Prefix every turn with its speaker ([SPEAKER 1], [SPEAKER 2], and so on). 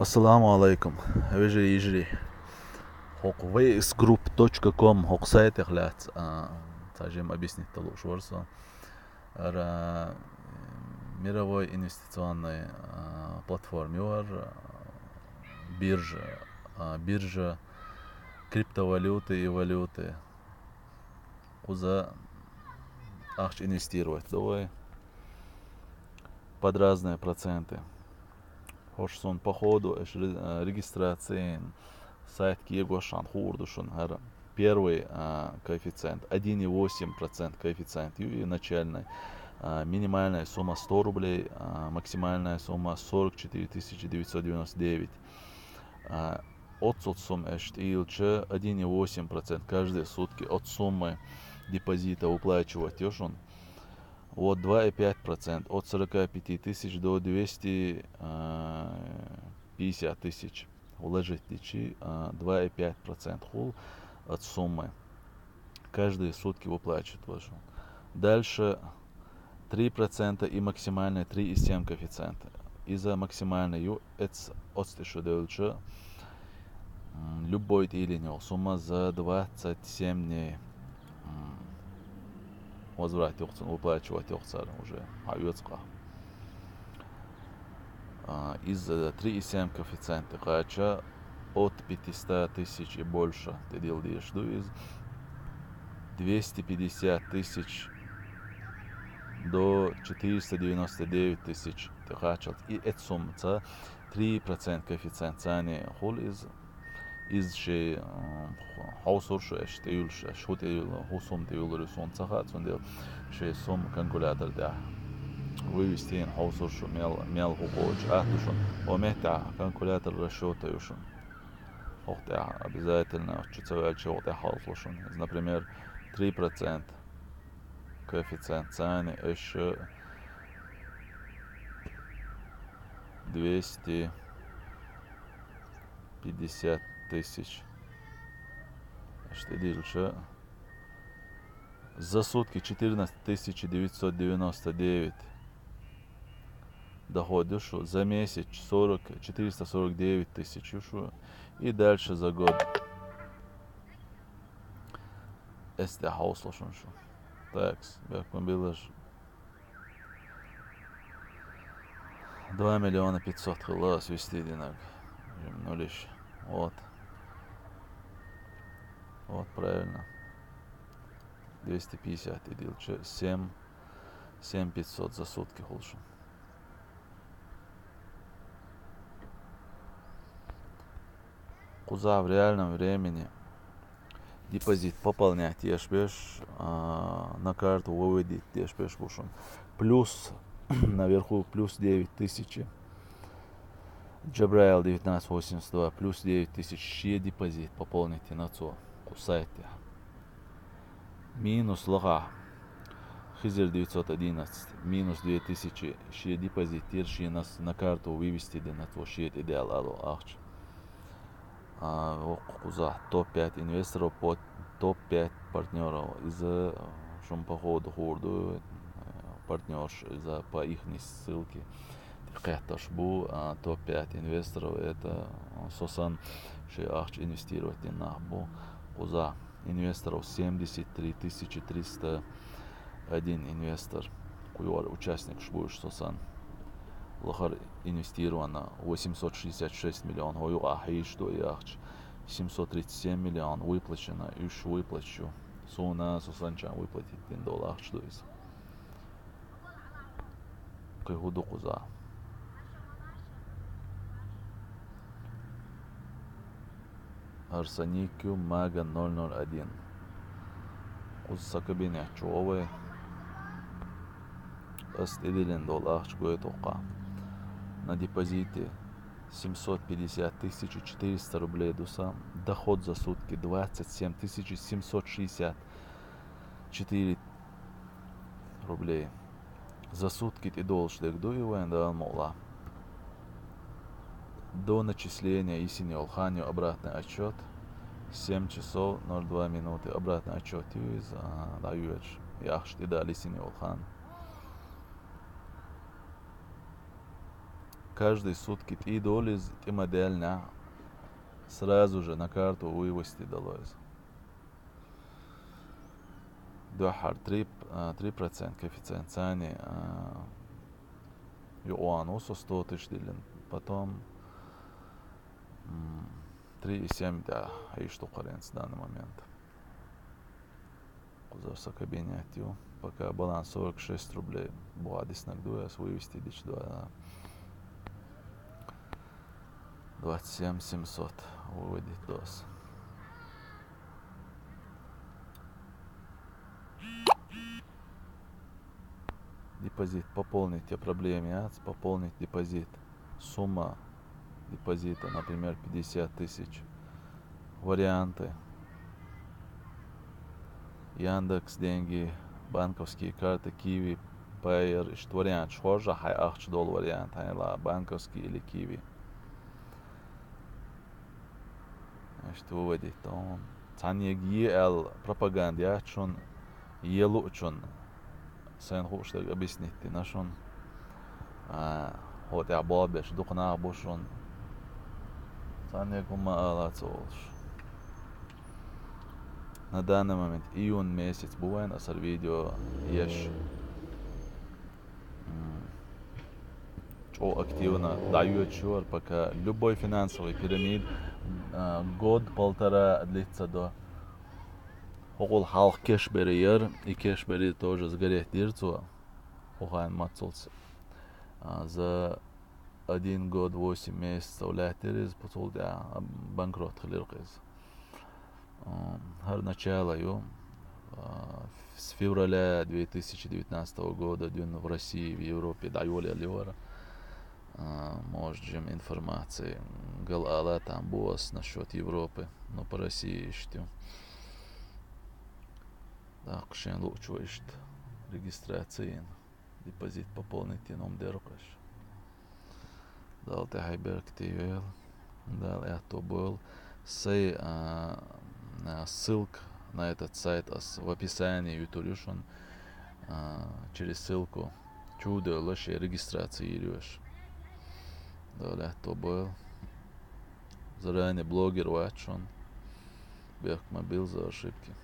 [SPEAKER 1] Ассаламу алейкум. Вежи ижри. Хок waysgroup.com хок сайт эхлят. Тажим объяснить толу шворсо. Мировой инвестиционной платформе биржа криптовалюты и валюты. Куда ахч инвестировать. Давай под разные проценты. Хошсон по ходу регистрации сайт Киегошан Хурдушан. Первый коэффициент 1,8% коэффициент и начальный. Минимальная сумма 100 рублей, максимальная сумма 44 999. От суммы илче 1,8% каждые сутки от суммы депозита выплачивать. Вот 2,5% от 45 тысяч до 250 тысяч вложить 2,5% хул от суммы каждые сутки выплачивать. Дальше 3% и максимальная 3,7 коэффициента. Из-за максимальной это отстышу дальше любой или не сумма за 27 дней возврат выплачивать уже из 3,7 коэффициента кача от 500 тысяч и больше ты делаешь из 250 тысяч до 499 тысяч ты качал и эта сумма 3% коэффициент цены хул из шей хаусуршу эштеюлш шутеюл хусум теюлру сон цахат сон дел шей сум калькулятор да вывести хаусуршу мел хукоч атушон омета калькулятор расчетаюшон охта обязательно чуцевая чего-то хаусуршон например 3% коэффициент цены еще 250 тысяч. Что дальше? За сутки 14 999 доходишь, за месяц 449 тысяч и дальше за год. Это хауслошон шо. Так, как мы было 2 миллиона 500 хилас вести денег. Нулиш. Вот. Вот правильно. 250 и дельче 7 500 за сутки хулшу. Куза в реальном времени депозит пополнять ешбеш на карту выводить ешбеш бушон. Плюс наверху плюс 9000. Джабраил 1982 плюс 9000 депозит пополните на то сайте. Минус лага Хизер 911 минус 2000 ши депозит терши нас на карту вывести на то ши идеал алло ахч. Куза топ-5 инвесторов по топ-5 партнеров из-за шум по ходу хурду партнерш из-за по их ссылке. Кэташ бу топ-5 инвесторов это сосан ши ахч инвестировать на бу куза инвесторов 73 301 инвестор куйор участник шбуш сосан лохар инвестировано 866 миллионов ой ахиш что яхч 737 миллионов выплачено иш выплачу суна сусанча выплатить $1 что из кайгуду куза Арсеникю Мага 001 Уссакабиня Чуове $1 чует ока на депозите 750 400 рублей дуса. Доход за сутки 27 764 рублей. За сутки ты должен дуевая мола. До начисления Исини Олханю обратный отчет 7 часов 02 минуты обратный отчет из Даюэч Яхштида Исини Олхан. каждые сутки $3, и модель сразу же на карту вывести долларов. Дохар 3% коэффициент цены юану 100 тысяч дилен. Потом 3,7 да, и что в данный момент. Кузовса кабинет, пока баланс 46 рублей. Буадис нагдуяс вывести дичь 27 700 выводить дос. Депозит пополнить те проблемы, пополнить депозит. Сумма депозита, например, 50 тысяч. Варианты. Яндекс, деньги, банковские карты, Киви, Payer. Ишт вариант шхожа, хай $8 вариант, хай ла банковский или Киви. Ишт выводить там. Цаньеги эл пропаганда, чон елу чон. Sen hoşta объяснить, нашон вот я бабеш, духна бушон. Цаньегу маалацолш. На данный момент июнь месяц бывает, а видео есть очень активно дают чур, пока любой финансовый пирамид год-полтора длится до Хогол халк кеш бериер, и кеш бери тоже сгореть дирцу, хухан мацулс. За 1 год 8 месяцев лятерез, потом банкрот хлиркез. Har начало с февраля 2019 года в России, в Европе даюли левара. Можем информации галала там босс насчет Европы, но по России ищу. Так, шен лучше ищет регистрации, депозит пополнить ном деркаш. Дал ты хайберг тивел, дал я то был. Сей ссылка на этот сайт в описании ютурюшон через ссылку чудо лошадь регистрации идешь. Да, то был. Заранее блогер вачон. Бег мобил за ошибки.